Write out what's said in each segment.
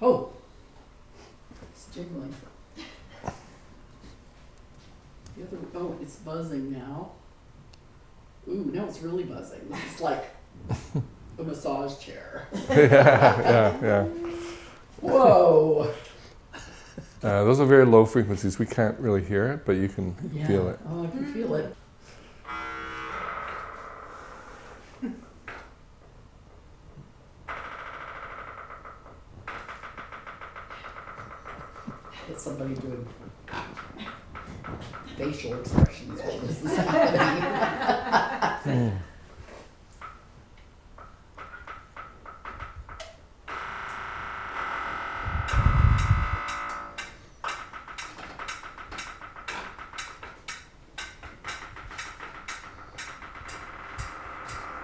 Oh, it's jiggling. The other, oh, it's buzzing now. Ooh, now it's really buzzing. It's like a massage chair. Yeah. Whoa. Those are very low frequencies. We can't really hear it, but you can Yeah. feel it. Oh, I can feel it. It's somebody doing facial expressions while this is happening.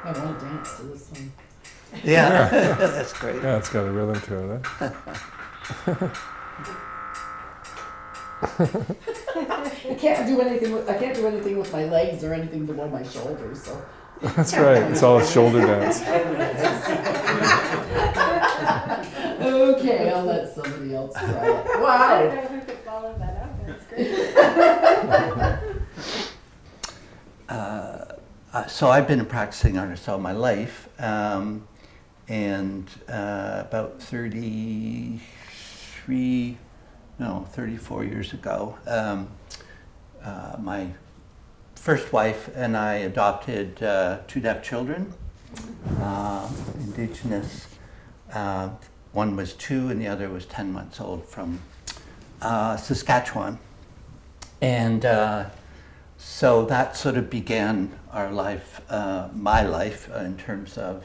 I want to dance to this one. Yeah, that's great. Yeah, it's got a rhythm to it. I can't do anything with my legs or anything below my shoulders. So That's right. It's all a shoulder dance. okay, I'll let somebody else try it. I don't Wow. know who could follow that up. That's great. So I've been a practicing artist all my life, and about 34 years ago, my first wife and I adopted 2 deaf children, Indigenous. One was 2 and the other was 10 months old, from Saskatchewan. And so that sort of began our life, my life, in terms of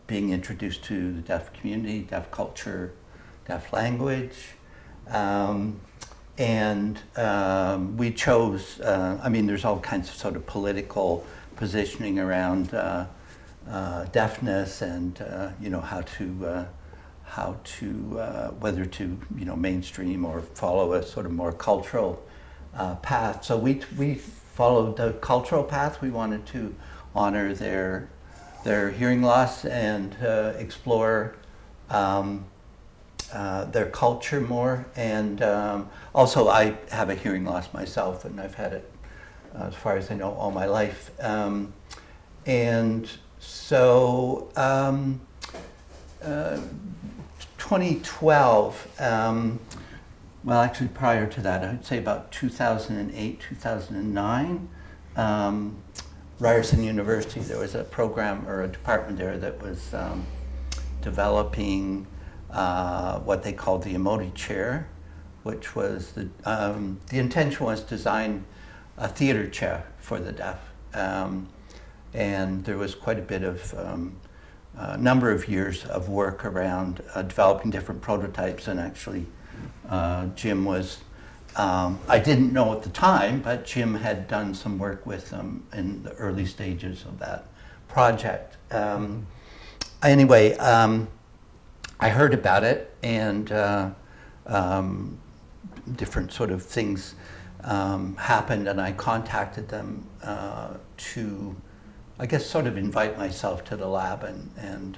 being introduced to the deaf community, deaf culture, deaf language. We chose, there's all kinds of sort of political positioning around deafness and, how to whether to, mainstream or follow a sort of more cultural path. So we followed the cultural path. We wanted to honor their hearing loss and explore their culture more. And also, I have a hearing loss myself, and I've had it, as far as I know, all my life. And so, 2012. Well, actually, prior to that, I'd say about 2008, 2009, Ryerson University, there was a program or a department there that was developing what they called the Emoti chair, which was the intention was to design a theater chair for the deaf. And there was quite a bit of number of years of work around developing different prototypes, and actually Jim was, I didn't know at the time, but Jim had done some work with them in the early stages of that project. Anyway, I heard about it, and different sort of things happened, and I contacted them to, I guess, sort of invite myself to the lab, and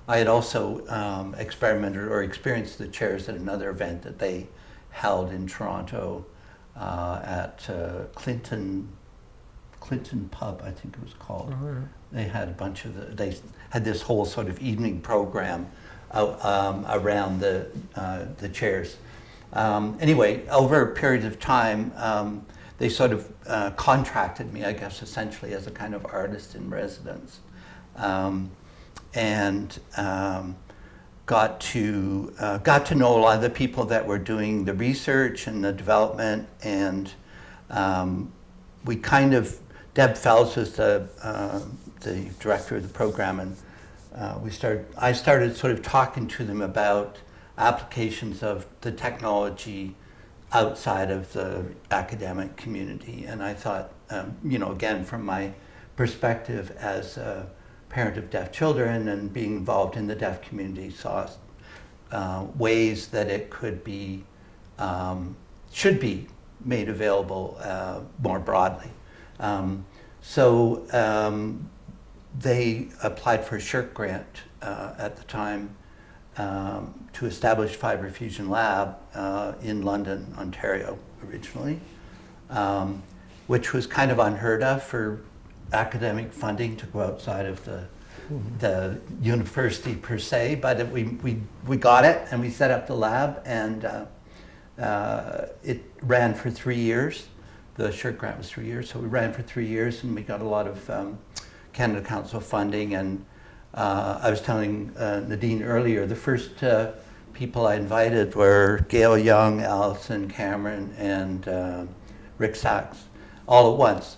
I had also experimented or experienced the chairs at another event that they held in Toronto at Clinton Pub, I think it was called. Oh, yeah. They had a bunch of they had this whole sort of evening program around the chairs. Anyway, over a period of time, they sort of contracted me, I guess, essentially as a kind of artist in residence. Got to know a lot of the people that were doing the research and the development, and we kind of, Deb Fells was the director of the program, and I started sort of talking to them about applications of the technology outside of the academic community. And I thought, again, from my perspective as a parent of deaf children and being involved in the deaf community, saw ways that it could be, should be made available more broadly. So they applied for a SSHRC grant at the time, to establish Fiber Fusion Lab in London, Ontario, originally, which was kind of unheard of for academic funding to go outside of the university per se, but we got it and we set up the lab, and it ran for 3 years. The SSHRC grant was 3 years, so we ran for 3 years and we got a lot of Canada Council funding. And I was telling Nadine earlier, the first people I invited were Gail Young, Alison Cameron, and Rick Sachs, all at once.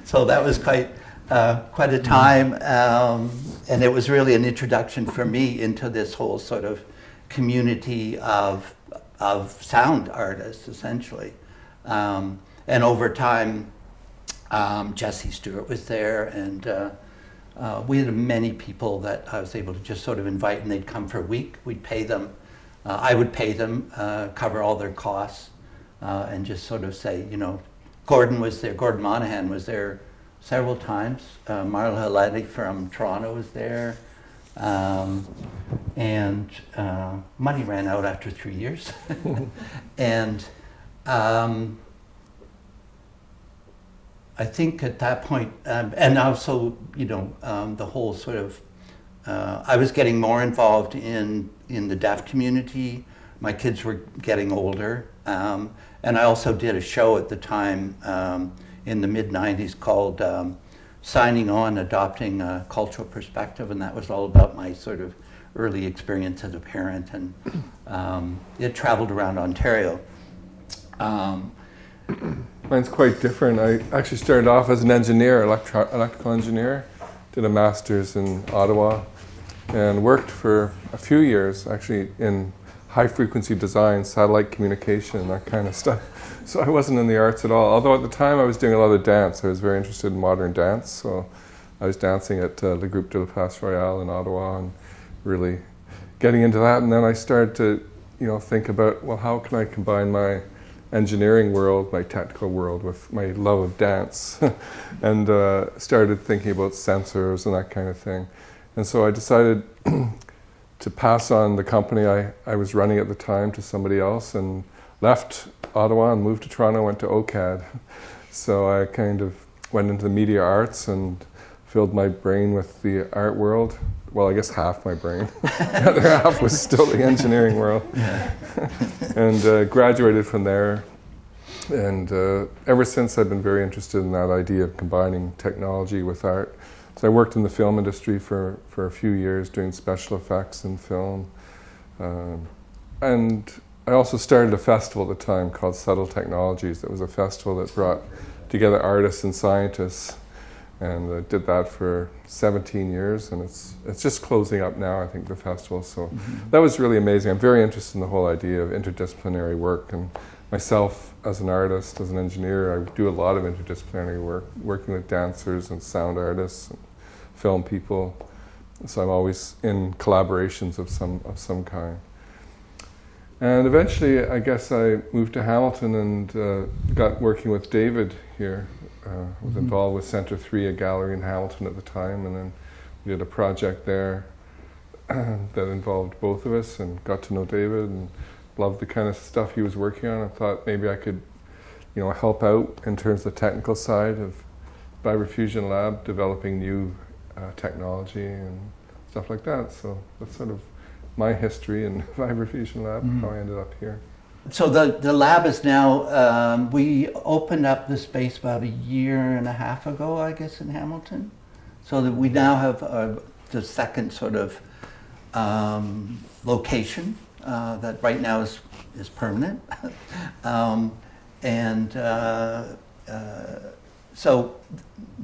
So that was quite a time, and it was really an introduction for me into this whole sort of community of sound artists, essentially. And over time, Jesse Stewart was there, and we had many people that I was able to just sort of invite, and they'd come for a week. We'd pay them. I would pay them, cover all their costs, and just sort of say, you know, Gordon was there. Gordon Monahan was there several times. Marla Haleti from Toronto was there. And money ran out after 3 years. And I think at that point, and also, you know, the whole sort of, I was getting more involved in the deaf community. My kids were getting older. And I also did a show at the time in the mid-90s called Signing On, Adopting a Cultural Perspective, and that was all about my sort of early experience as a parent, and it traveled around Ontario. Mine's quite different. I actually started off as an engineer, electrical engineer, did a master's in Ottawa, and worked for a few years actually in high-frequency design, satellite communication, that kind of stuff. So I wasn't in the arts at all, although at the time I was doing a lot of dance. I was very interested in modern dance, so I was dancing at Le Groupe de la Place Royale in Ottawa and really getting into that. And then I started to, you know, think about, well, how can I combine my engineering world, my technical world, with my love of dance, and started thinking about sensors and that kind of thing. And so I decided to pass on the company I was running at the time to somebody else, and left Ottawa and moved to Toronto, went to OCAD. So I kind of went into the media arts and filled my brain with the art world. Well, I guess half my brain. The other half was still the engineering world. Yeah. And graduated from there. And ever since I've been very interested in that idea of combining technology with art. So I worked in the film industry for a few years doing special effects in film. And I also started a festival at the time called Subtle Technologies. It was a festival that brought together artists and scientists. And I did that for 17 years, and it's just closing up now, I think, the festival. So that was really amazing. I'm very interested in the whole idea of interdisciplinary work. And myself, as an artist, as an engineer, I do a lot of interdisciplinary work, working with dancers and sound artists, and film people. So I'm always in collaborations of some kind. And eventually, I guess I moved to Hamilton and got working with David here. I was involved with Centre 3, a gallery in Hamilton at the time, and then we did a project there that involved both of us, and got to know David and loved the kind of stuff he was working on. I thought maybe I could, you know, help out in terms of the technical side of Fiber Fusion Lab, developing new technology and stuff like that. So that's sort of my history in Fiber Fusion Lab, how I ended up here. So the lab is now, we opened up the space about 1.5 years ago, I guess, in Hamilton. So that we now have the second sort of location that right now is permanent. So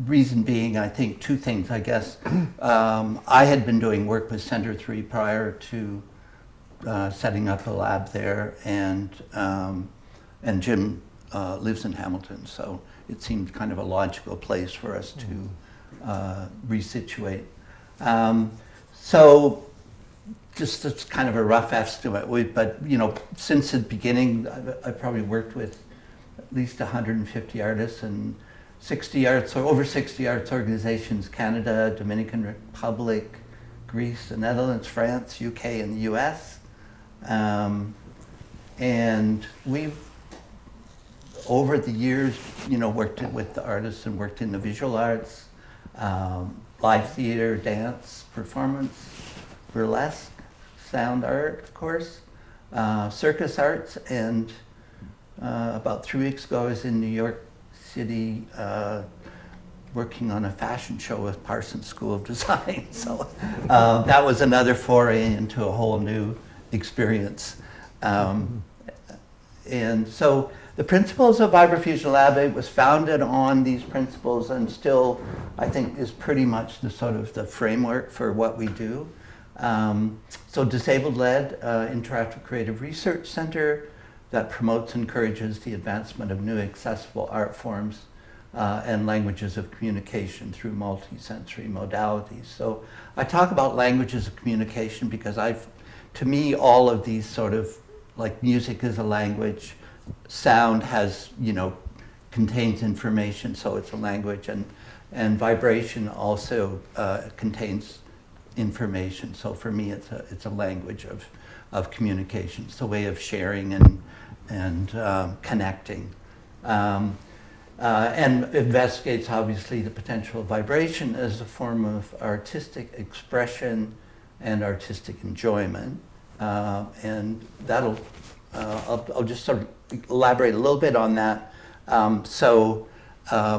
reason being, I think, two things, I guess. I had been doing work with Centre 3 prior to setting up a lab there, and Jim lives in Hamilton, so it seemed kind of a logical place for us to resituate. So just it's kind of a rough estimate, but you know, since the beginning, I probably worked with at least 150 artists and over 60 arts organizations, Canada, Dominican Republic, Greece, the Netherlands, France, UK, and the US. And we've, over the years, worked with the artists and worked in the visual arts, live theater, dance, performance, burlesque, sound art, of course, circus arts, and about 3 weeks ago I was in New York City working on a fashion show with Parsons School of Design. So that was another foray into a whole new experience. And so the principles of Vibrofusion Lab, it was founded on these principles and still, I think, is pretty much the sort of the framework for what we do. So disabled-led interactive creative research center that promotes and encourages the advancement of new accessible art forms and languages of communication through multisensory modalities. So I talk about languages of communication because to me, all of these sort of, like music is a language, sound has, contains information, so it's a language, and vibration also contains information. So for me, it's a language of communication. It's a way of sharing and connecting. And investigates, obviously, the potential of vibration as a form of artistic expression and artistic enjoyment. And that'll, I'll just sort of elaborate a little bit on that.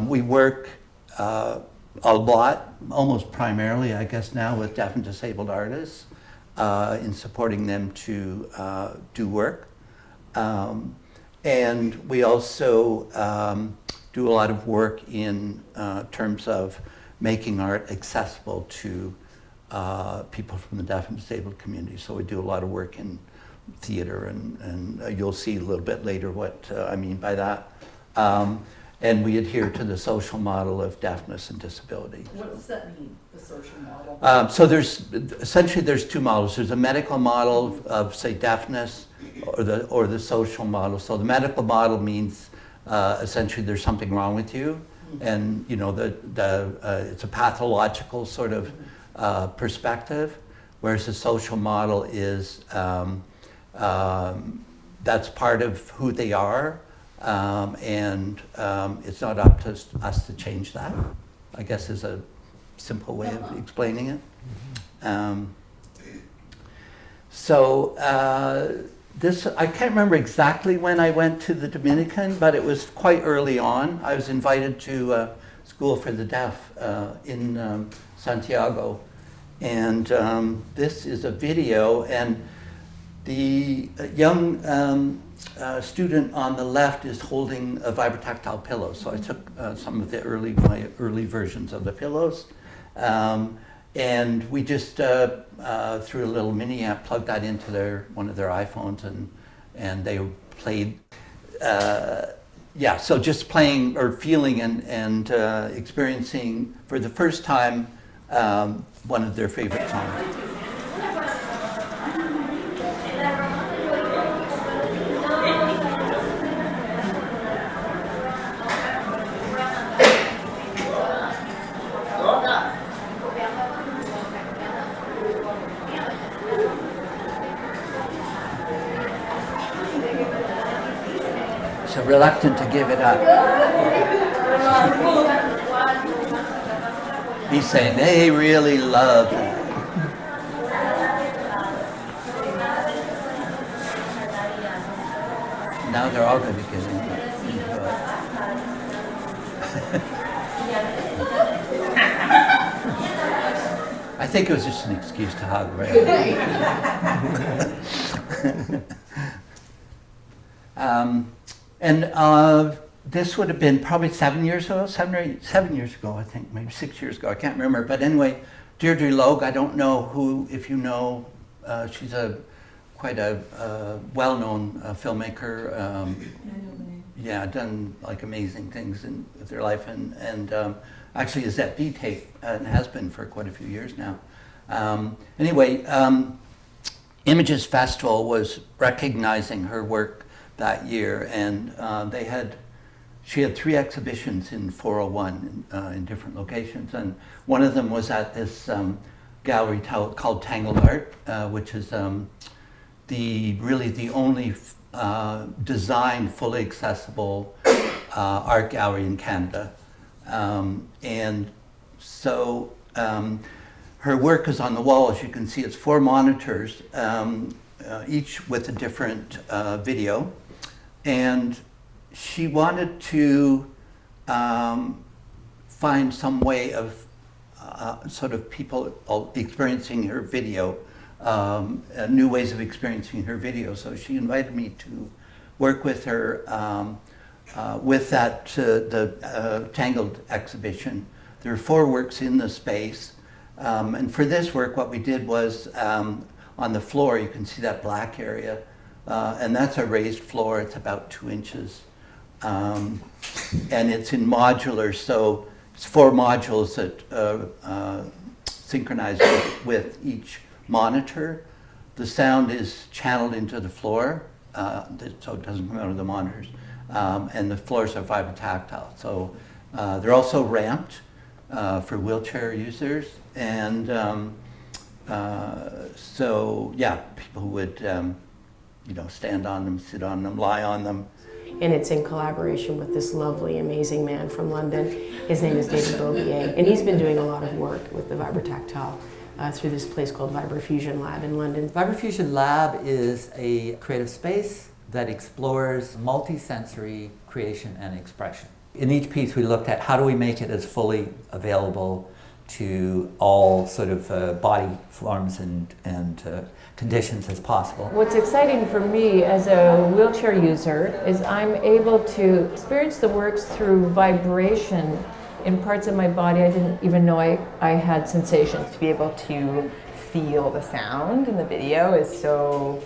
We work a lot, almost primarily, I guess now, with deaf and disabled artists in supporting them to do work. And we also do a lot of work in terms of making art accessible to people from the deaf and disabled community. So we do a lot of work in theater, and you'll see a little bit later what I mean by that. And we adhere to the social model of deafness and disability. What does that mean, the social model? So there's two models. There's a medical model of say deafness, or the social model. So the medical model means essentially there's something wrong with you, and it's a pathological sort of perspective, whereas the social model is that's part of who they are, and it's not up to us to change that, I guess, is a simple way of explaining it. This, I can't remember exactly when I went to the Dominican, but it was quite early on. I was invited to School for the Deaf in Santiago. And this is a video, and the young student on the left is holding a vibrotactile pillow. So I took some of my early versions of the pillows. And we just, through a little mini amp, plugged that into one of their iPhones, and they played, so just playing or feeling and experiencing for the first time one of their favorite songs. So reluctant to give it up. He's saying they really love it. Now they're all going to be getting into it. I think it was just an excuse to hug, right? This would have been probably 7 years ago, 7 years ago, I think, maybe 6 years ago, I can't remember. But anyway, Deirdre Logue, I don't know if you know, she's quite a well-known filmmaker. I know the name. Yeah, done like amazing things with her life, and actually is at V-Tape and has been for quite a few years now. Images Festival was recognizing her work that year, and she had 3 exhibitions in 401 in different locations, and one of them was at this gallery called Tangled Art, which is really the only designed, fully accessible art gallery in Canada. And so her work is on the wall. As you can see, it's 4 monitors, each with a different video. And she wanted to find some way of sort of people experiencing her video, new ways of experiencing her video. So she invited me to work with her with that the Tangled exhibition. There are 4 works in the space, and for this work, what we did was on the floor. You can see that black area, and that's a raised floor. It's about 2 inches, and it's in modular. So it's 4 modules that synchronize with each monitor. The sound is channeled into the floor, so it doesn't come out of the monitors. And the floors are vibrotactile. So they're also ramped for wheelchair users. And so, yeah, people who would, stand on them, sit on them, lie on them. And it's in collaboration with this lovely, amazing man from London. His name is David Bobier, and he's been doing a lot of work with the vibrotactile through this place called Vibrofusion Lab in London. Vibrofusion Lab is a creative space that explores multi-sensory creation and expression. In each piece we looked at how do we make it as fully available to all sort of body forms and conditions as possible. What's exciting for me as a wheelchair user is I'm able to experience the works through vibration in parts of my body I didn't even know I had sensations. To be able to feel the sound in the video is so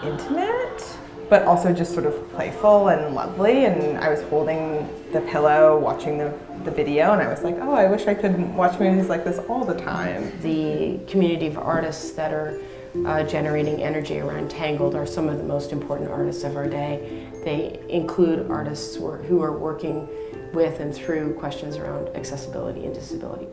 intimate, but also just sort of playful and lovely. And I was holding the pillow, watching the video, and I was like, oh, I wish I could watch movies like this all the time. The community of artists that are generating energy around Tangled are some of the most important artists of our day. They include artists who are working with and through questions around accessibility and disability.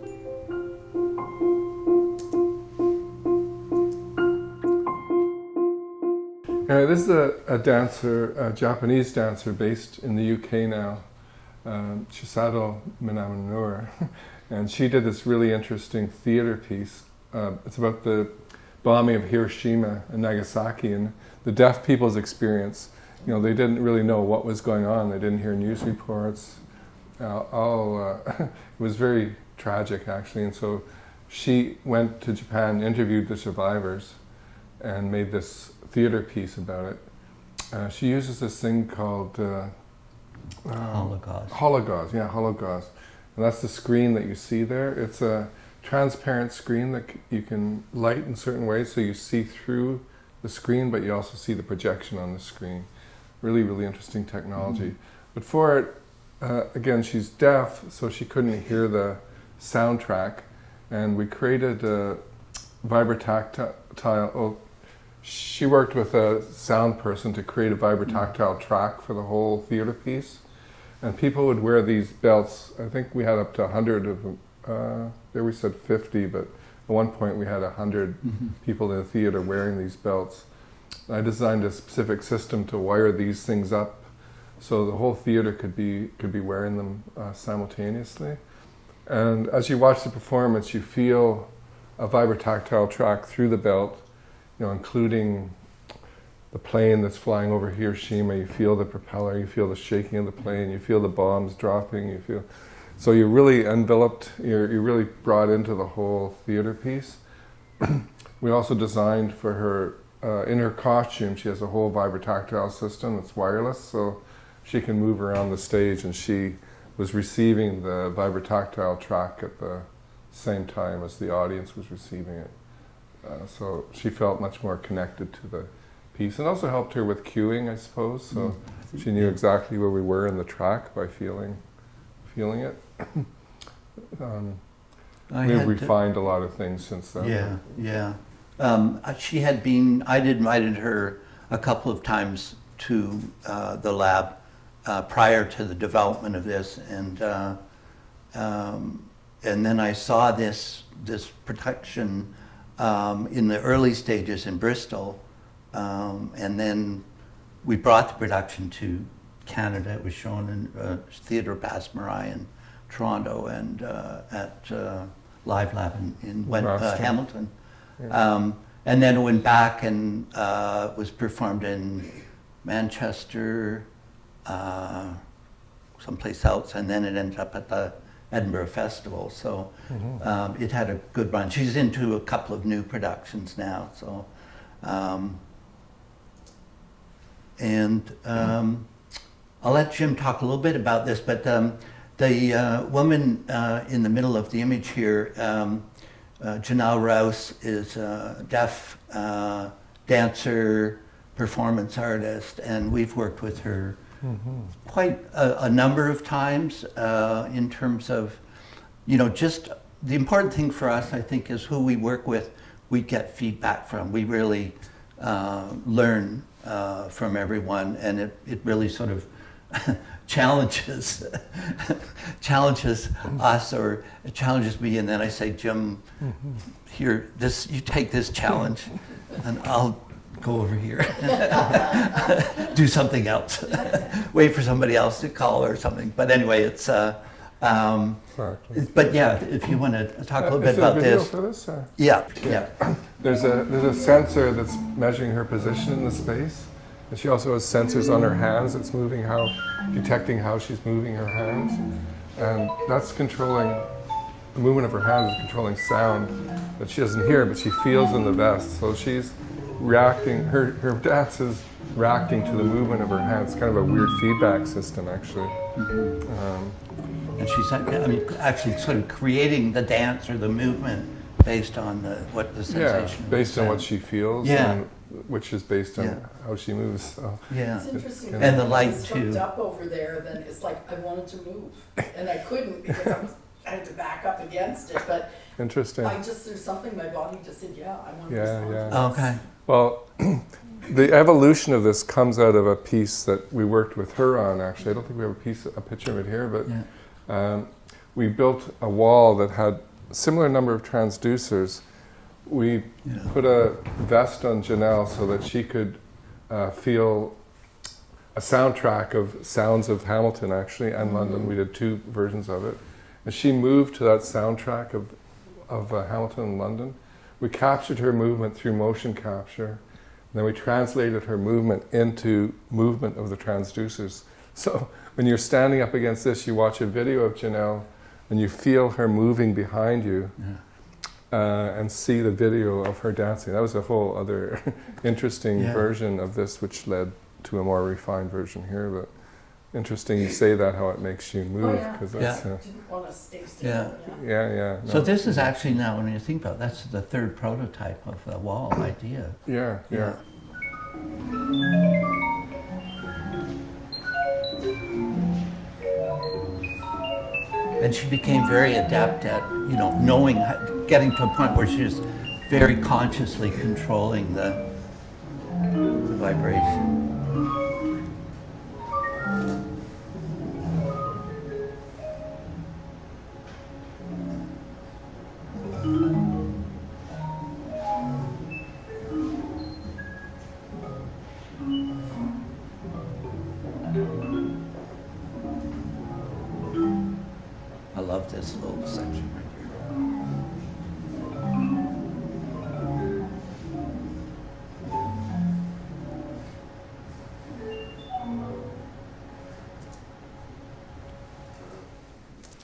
This is a dancer, a Japanese dancer based in the UK now, Chisato Minamunura, and she did this really interesting theater piece. It's about the bombing of Hiroshima and Nagasaki and the deaf people's experience. They didn't really know what was going on. They didn't hear news reports. It was very tragic, actually. And so she went to Japan, interviewed the survivors, and made this theater piece about it. She uses this thing called Hologauze. Hologauze. And that's the screen that you see there. It's a transparent screen that you can light in certain ways, so you see through the screen, but you also see the projection on the screen. Really, really interesting technology. Mm-hmm. But for it, again, she's deaf, so she couldn't hear the soundtrack, and we created a vibrotactile. She worked with a sound person to create a vibrotactile track for the whole theater piece, and people would wear these belts. I think we had up to 100 of them. There we said 50, but at one point we had 100 people in the theater wearing these belts. I designed a specific system to wire these things up so the whole theater could be wearing them simultaneously. And as you watch the performance, you feel a vibrotactile track through the belt, including the plane that's flying over Hiroshima. You feel the propeller, you feel the shaking of the plane, you feel the bombs dropping, so you're really enveloped, you're really brought into the whole theater piece. We also designed for her, in her costume, she has a whole vibrotactile system that's wireless, so she can move around the stage, and she was receiving the vibrotactile track at the same time as the audience was receiving it. So she felt much more connected to the piece, and also helped her with cueing, I suppose. So she knew exactly where we were in the track by feeling it. We've refined a lot of things since then. Yeah. I'd invited her a couple of times to the lab prior to the development of this, and and then I saw this production in the early stages in Bristol, and then we brought the production to Canada. It was shown in Theatre Basmarai in Toronto and at Live Lab in Hamilton. Yeah. And then it went back and was performed in Manchester, someplace else, and then it ended up at the Edinburgh Festival. So it had a good run. She's into a couple of new productions now. So, I'll let Jim talk a little bit about this, but the woman in the middle of the image here, Janelle Rouse, is a deaf dancer, performance artist, and we've worked with her quite a number of times in terms of, just the important thing for us, I think, is who we work with, we get feedback from. We really learn from everyone, and it really sort of challenges us, or it challenges me, and then I say, Jim, here, you take this challenge, and I'll go over here, do something else, wait for somebody else to call or something. But anyway, it's. Exactly. But yeah, if you want to talk a little bit Is there about a video this. for this? Or? Yeah. There's a sensor that's measuring her position in the space. And she also has sensors on her hands that's detecting how she's moving her hands. And that's controlling, the movement of her hands is controlling sound that she doesn't hear, but she feels in the vest. So she's reacting, her dance is reacting to the movement of her hands. It's kind of a weird feedback system, actually. And she's actually sort of creating the dance or the movement based on what the sensation. Yeah, based on what she feels. Yeah. And which is based on how she moves. So. Yeah. It's interesting. And the light, It's too. hooked up over there, then it's like I wanted to move, and I couldn't because I had to back up against it. But Interesting. there's something my body just said, yeah, I want to Yeah, respond yeah. to this. Okay. Well, the evolution of this comes out of a piece that we worked with her on, actually. I don't think we have a picture of it here, but we built a wall that had a similar number of transducers. We put a vest on Janelle so that she could feel a soundtrack of sounds of Hamilton, actually, and London. We did 2 versions of it. And she moved to that soundtrack of Hamilton and London. We captured her movement through motion capture. And then we translated her movement into movement of the transducers. So when you're standing up against this, you watch a video of Janelle and you feel her moving behind you and see the video of her dancing. That was a whole other interesting version of this, which led to a more refined version here. But interesting you say that, how it makes you move. Cause that's, Didn't want to stay still. yeah. So this is actually now, when you think about it, that's the 3rd prototype of the wall idea. Yeah. And she became very adept at, knowing, getting to a point where she was very consciously controlling the vibration. I love this little section right here.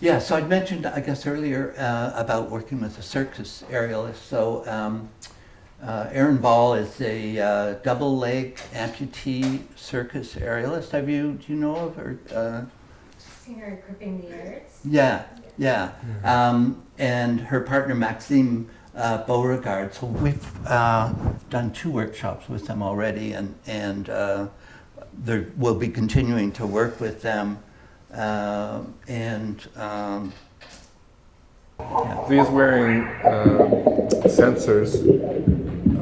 Yeah, so I mentioned, I guess, earlier about working with a circus aerialist. So Aaron Ball is a double-leg amputee circus aerialist. Do you know of her? Seen her gripping the earth. Yeah. And her partner Maxime Beauregard. So we've done 2 workshops with them already, and we'll be continuing to work with them. These wearing sensors.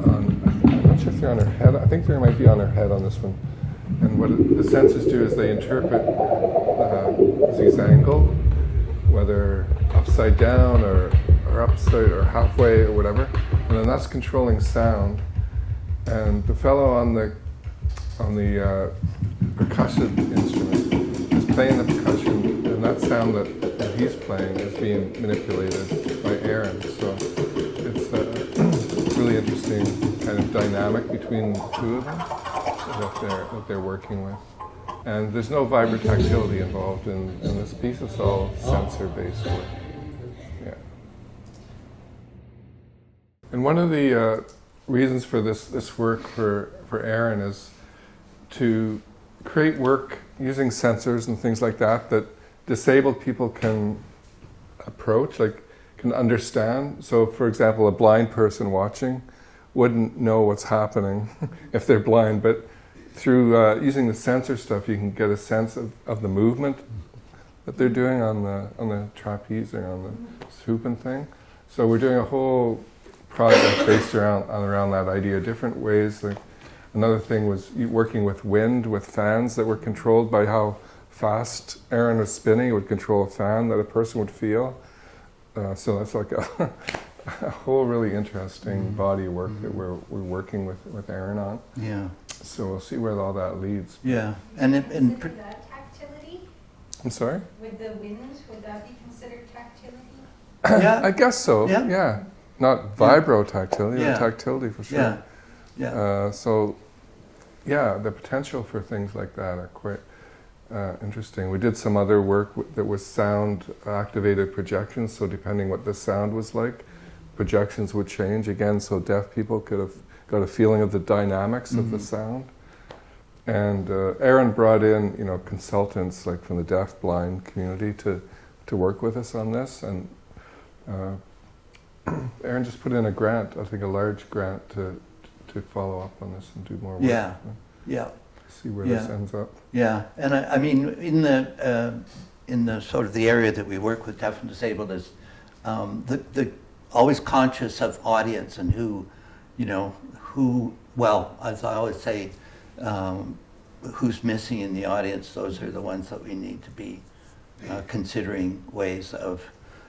I'm not sure if they're on her head. I think they might be on her head on this one. And what the sensors do is they interpret Z's angle, whether upside down or upside or halfway or whatever, and then that's controlling sound. And the fellow on the percussion instrument is playing the percussion, and that sound that he's playing is being manipulated by Aaron. So it's a really interesting kind of dynamic between the two of them that they're working with. And there's no vibrotactility involved in this piece. It's all sensor-based work. Yeah. And one of the reasons for this work for Aaron is to create work using sensors and things like that disabled people can approach, like can understand. So for example, a blind person watching wouldn't know what's happening if they're blind, but through using the sensor stuff, you can get a sense of the movement that they're doing on the trapeze or on the swooping thing. So we're doing a whole project based around that idea, different ways. Like another thing was working with wind, with fans that were controlled by how fast Aaron was spinning. It would control a fan that a person would feel. So that's like a whole really interesting body of work that we're working with Aaron on. Yeah. So we'll see where all that leads. Yeah. Consider that tactility? I'm sorry? With the wind, would that be considered tactility? Yeah. I guess so. Yeah. Not vibrotactility, Yeah. but tactility for sure. Yeah. Yeah. So, yeah, the potential for things like that are quite interesting. We did some other work that was sound-activated projections, so depending what the sound was like, projections would change again, so deaf people could have got a feeling of the dynamics of the sound. And Aaron brought in, consultants like from the deaf-blind community to work with us on this, and Aaron just put in a grant, I think a large grant to follow up on this and do more work. Yeah. Yeah. See where this ends up. Yeah, and I mean, in the sort of the area that we work with deaf and disabled is the always conscious of audience and who, well, as I always say, who's missing in the audience. Those are the ones that we need to be considering ways of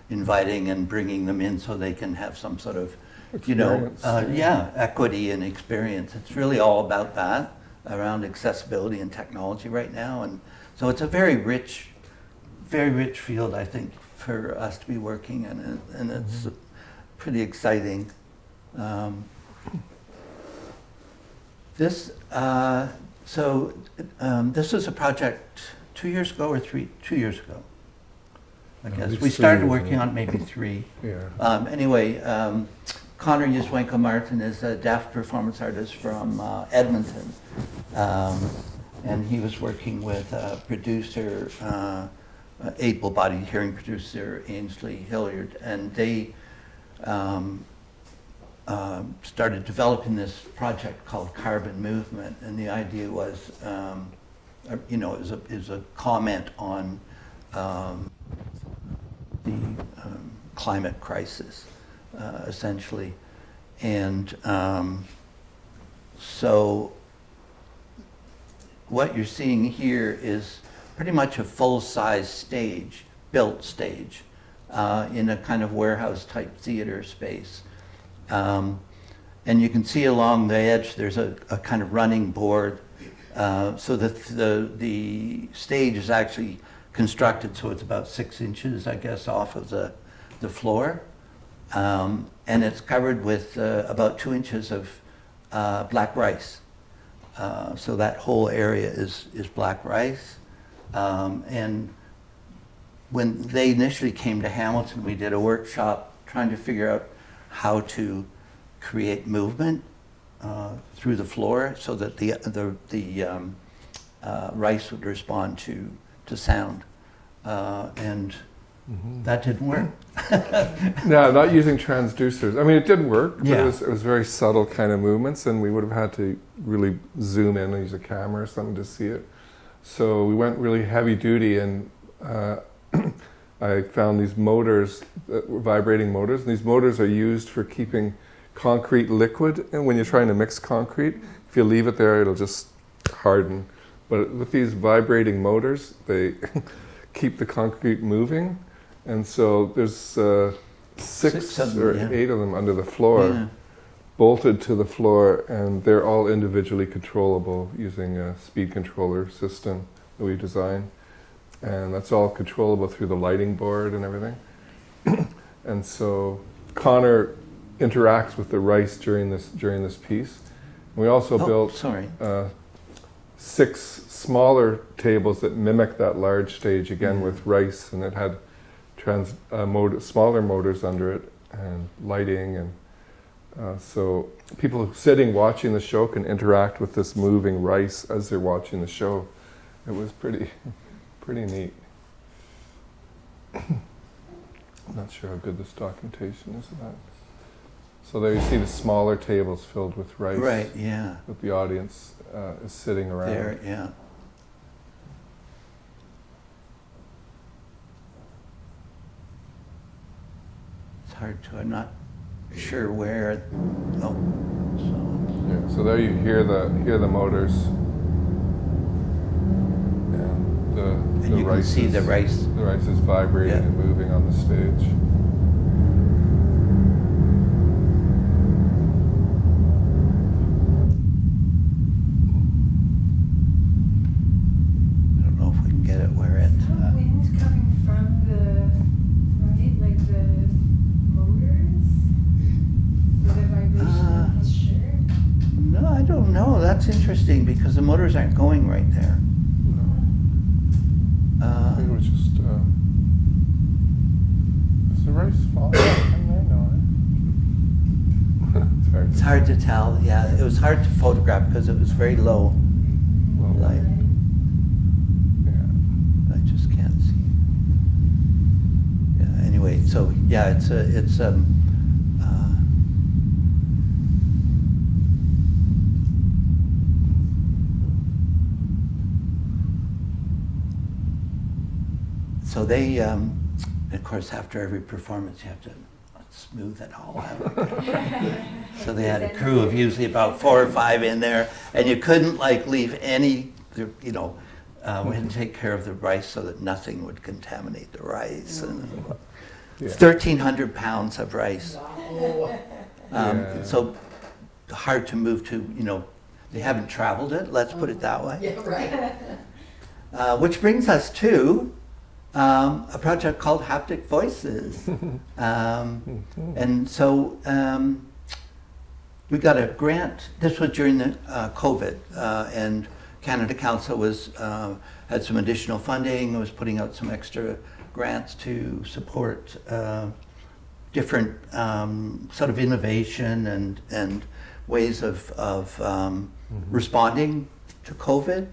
inviting and bringing them in so they can have some sort of, Experience. equity and experience. It's really all about that, around accessibility and technology right now. And so it's a very rich field, I think, for us to be working in, and it's pretty exciting. This was a project 2 years ago or 2 years ago, I guess. We started working on it maybe 3. Yeah. Anyway, Connor Yuzwenko Martin is a deaf performance artist from Edmonton. And he was working with a producer, able-bodied hearing producer, Ainsley Hilliard, and they started developing this project called Carbon Movement, and the idea was, it was a comment on the climate crisis, essentially. And so what you're seeing here is pretty much a full-size stage, built stage, in a kind of warehouse-type theater space. And you can see along the edge there's a kind of running board, so that the stage is actually constructed so it's about 6 inches, I guess, off of the floor. And it's covered with about 2 inches of black rice. So that whole area is black rice. And when they initially came to Hamilton, we did a workshop trying to figure out how to create movement through the floor so that the rice would respond to sound. And that didn't work. No, not using transducers. I mean, it did work, but Yeah. it was very subtle kind of movements, and we would have had to really zoom in and use a camera or something to see it. So we went really heavy duty, and I found these motors, vibrating motors, and these motors are used for keeping concrete liquid. And when you're trying to mix concrete, if you leave it there, it'll just harden. But with these vibrating motors, they keep the concrete moving. And so there's six of them, or yeah. 8 of them under the floor, Yeah. bolted to the floor, and they're all individually controllable using a speed controller system that we designed. And that's all controllable through the lighting board and everything. And so Connor interacts with the rice during this piece. We also built Sorry. 6 smaller tables that mimic that large stage again with rice, and it had smaller motors under it and lighting, and so people sitting watching the show can interact with this moving rice as they're watching the show. It was pretty neat. I'm not sure how good this documentation is of that. So there you see the smaller tables filled with rice. Right, yeah. That the audience is sitting around. There, yeah. It's hard to, I'm not sure where, oh, so. Yeah, so there you hear the motors. And And you can see the rice. The rice is vibrating Yeah. and moving on the stage. I don't know if we can get it where it, No wind coming from the, right, like the motors? For the vibration of his shirt? no, I don't know. That's interesting because the motors aren't going right there. I think it was just. Is the rice falling from there? No. It's hard to tell. Yeah, it was hard to photograph because it was very low light. Yeah. I just can't see. Yeah. Anyway, so yeah, so they, of course, after every performance, you have to smooth it all out. So they had a crew of usually about 4 or 5 in there, and you couldn't like leave any, we had to take care of the rice so that nothing would contaminate the rice. And Yeah. 1,300 pounds of rice. Wow. Yeah. So hard to move to, they haven't traveled it, let's put it that way. Yeah, right. Which brings us to a project called Haptic Voices. And so we got a grant. This was during the COVID, and Canada Council had some additional funding, was putting out some extra grants to support different sort of innovation and ways of responding to COVID.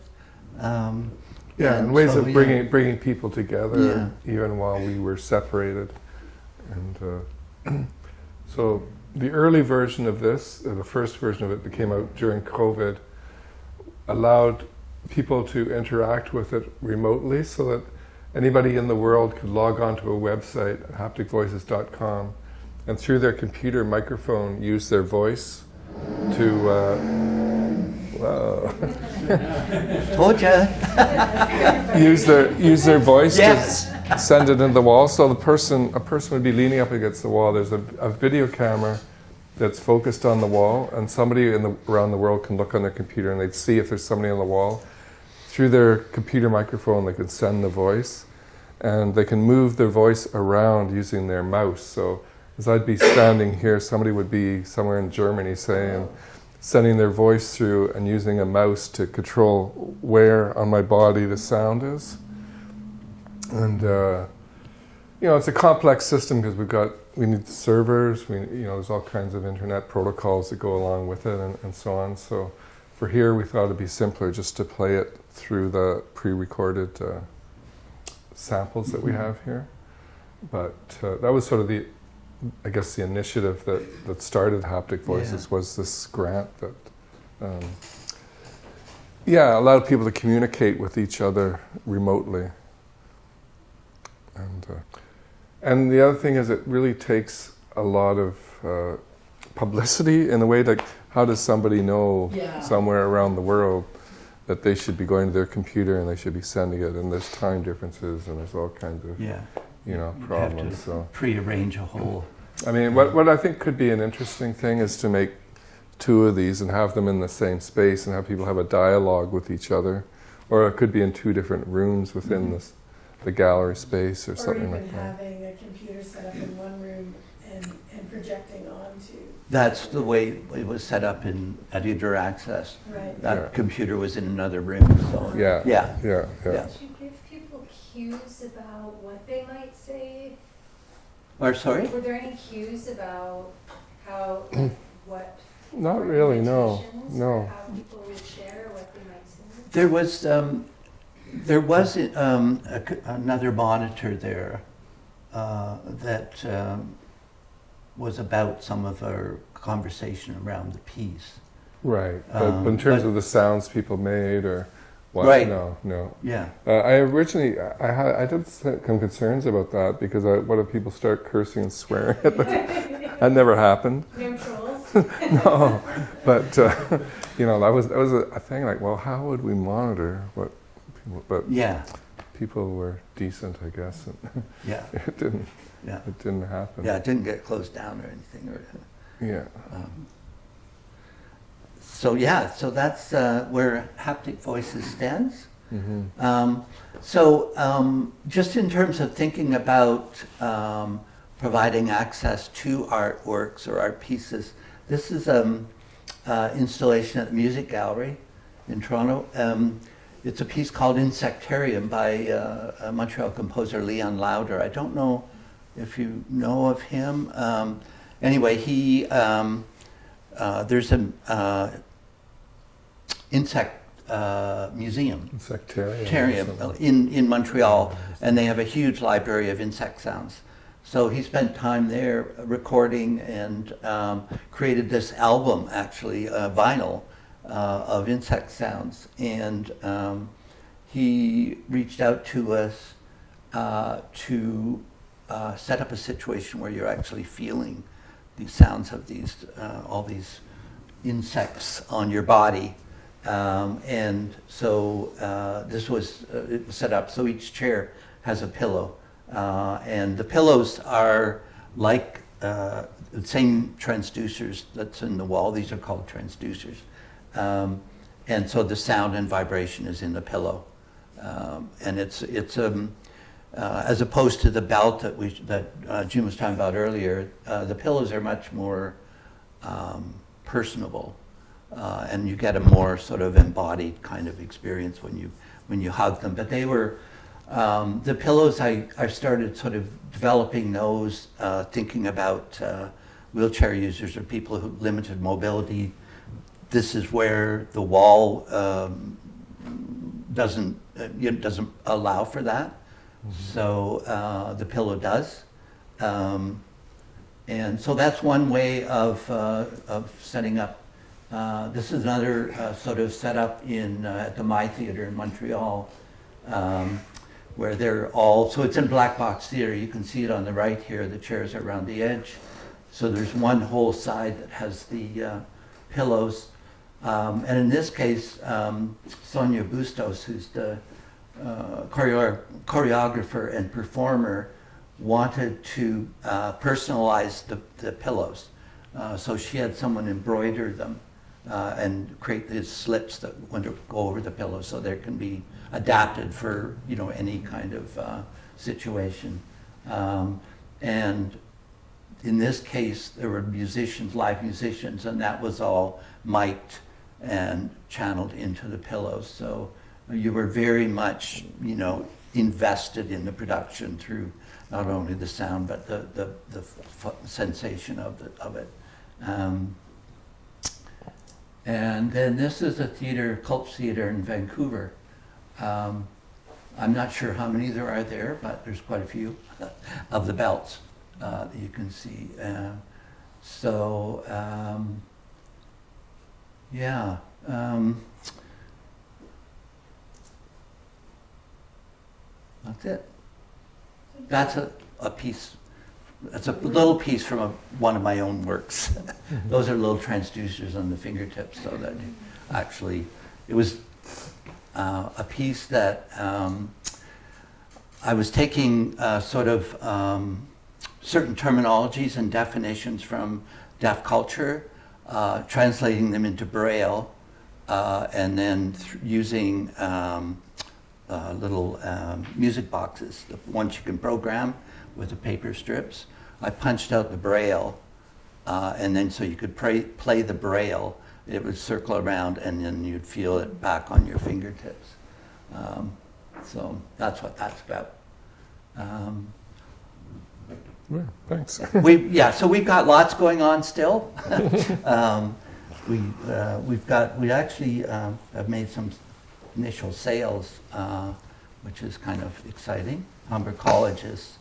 Yeah, and ways so, of bringing people together, Yeah. even while we were separated. And so the early version of this, the first version of it that came out during COVID, allowed people to interact with it remotely, so that anybody in the world could log onto a website, hapticvoices.com, and through their computer microphone use their voice to Told ya. use their voice Yes. to send it into the wall. So a person would be leaning up against the wall. There's a video camera that's focused on the wall, and somebody around the world can look on their computer and they'd see if there's somebody on the wall. Through their computer microphone, they can send the voice, and they can move their voice around using their mouse. So as I'd be standing here, somebody would be somewhere in Germany, say, and sending their voice through and using a mouse to control where on my body the sound is. And it's a complex system because we need the servers. There's all kinds of internet protocols that go along with it, and so on. So for here, we thought it'd be simpler just to play it through the pre-recorded samples that we have here. But that was sort of the initiative that started Haptic Voices, was this grant that allowed people to communicate with each other remotely. And the other thing is, it really takes a lot of publicity in a way. Like, how does somebody know somewhere around the world that they should be going to their computer and they should be sending it? And there's time differences and there's all kinds of you know, You'd have problems. to So, prearrange a whole. I mean, what I think could be an interesting thing is to make 2 of these and have them in the same space and have people have a dialogue with each other, or it could be in 2 different rooms within the gallery space or something like that. Or even having a computer set up in one room and projecting onto. That's the way it was set up at Indoor Access. Right. That Yeah. computer was in another room. So Yeah. yeah. Yeah. Yeah. Did you give people cues about what they might say? Or sorry? Were there any cues about how, what? Not or really. No. invitations No. for how people would share what they might say? There was another monitor there that was about some of our conversation around the piece. Right. But in terms of the sounds people made or what? Right. No. Yeah. I originally, I did some concerns about that because what if people start cursing and swearing? That never happened. No trolls? No, but you know, that was a thing. Like, well, how would we monitor what people? But Yeah. people were decent, I guess, and Yeah. it didn't happen. Yeah. It didn't get closed down or anything. Yeah. So that's where Haptic Voices stands. Mm-hmm. Just in terms of thinking about providing access to artworks or art pieces, this is an installation at the Music Gallery in Toronto. It's a piece called Insectarium by a Montreal composer, Leon Lauder. I don't know if you know of him. Anyway, there's an insect museum. Insectarium. In Montreal, and they have a huge library of insect sounds. So he spent time there recording and created this album, actually, vinyl of insect sounds. And he reached out to us to set up a situation where you're actually feeling the sounds of all these insects on your body. And so it was set up so each chair has a pillow. And the pillows are like the same transducers that's in the wall. These are called transducers. And so the sound and vibration is in the pillow. And it's as opposed to the belt that Jim was talking about earlier, the pillows are much more personable. And you get a more sort of embodied kind of experience when you hug them. But they were the pillows. I started sort of developing those, thinking about wheelchair users or people who limited mobility. This is where the wall doesn't allow for that. Mm-hmm. So the pillow does. And so that's one way of setting up. This is another sort of setup at the My Theatre in Montreal, where they're all, so it's in Black Box Theatre. You can see it on the right here. The chairs are around the edge. So there's one whole side that has the pillows. And in this case, Sonia Bustos, who's the choreographer and performer, wanted to personalize the pillows. So she had someone embroider them and create these slips that go over the pillow so they can be adapted for any kind of situation. And in this case, there were live musicians, and that was all mic'd and channeled into the pillows. So you were very much, invested in the production through not only the sound but the sensation of it. And then this is a theater, Cults Theatre in Vancouver. I'm not sure how many there are there, but there's quite a few of the belts that you can see. That's it. That's a piece. That's a little piece from one of my own works. Those are little transducers on the fingertips, so that actually it was a piece that I was taking sort of certain terminologies and definitions from deaf culture, translating them into Braille, and then using little music boxes, the ones you can program with the paper strips. I punched out the Braille, and then so you could play the Braille. It would circle around, and then you'd feel it back on your fingertips. So that's what that's about. Yeah, thanks. So we've got lots going on still. We actually have made some initial sales, which is kind of exciting. Humber College is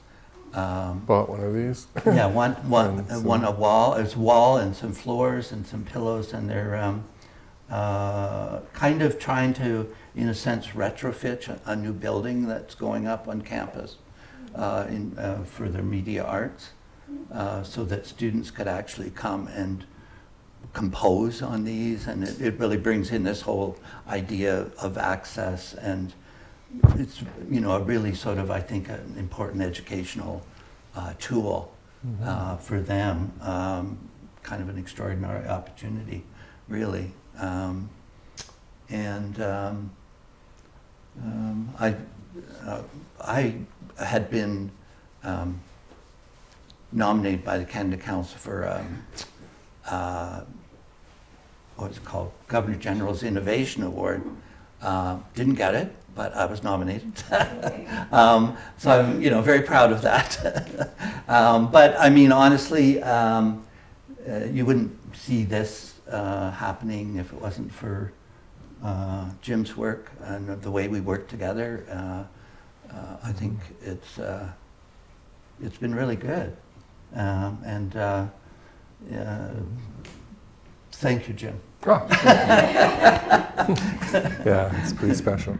Bought one of these. yeah, one a wall. There's a wall and some floors and some pillows, and they're kind of trying to, in a sense, retrofit a new building that's going up on campus for their media arts, so that students could actually come and compose on these, and it really brings in this whole idea of access, and it's, you know, a really sort of, I think, an important educational tool for them. Kind of an extraordinary opportunity, really. I had been nominated by the Canada Council for what's it called, Governor General's Innovation Award. Didn't get it, but I was nominated. So I'm, you know, very proud of that. But I mean, honestly, you wouldn't see this happening if it wasn't for Jim's work and the way we work together. I think it's been really good. Thank you, Jim. Yeah, it's pretty special.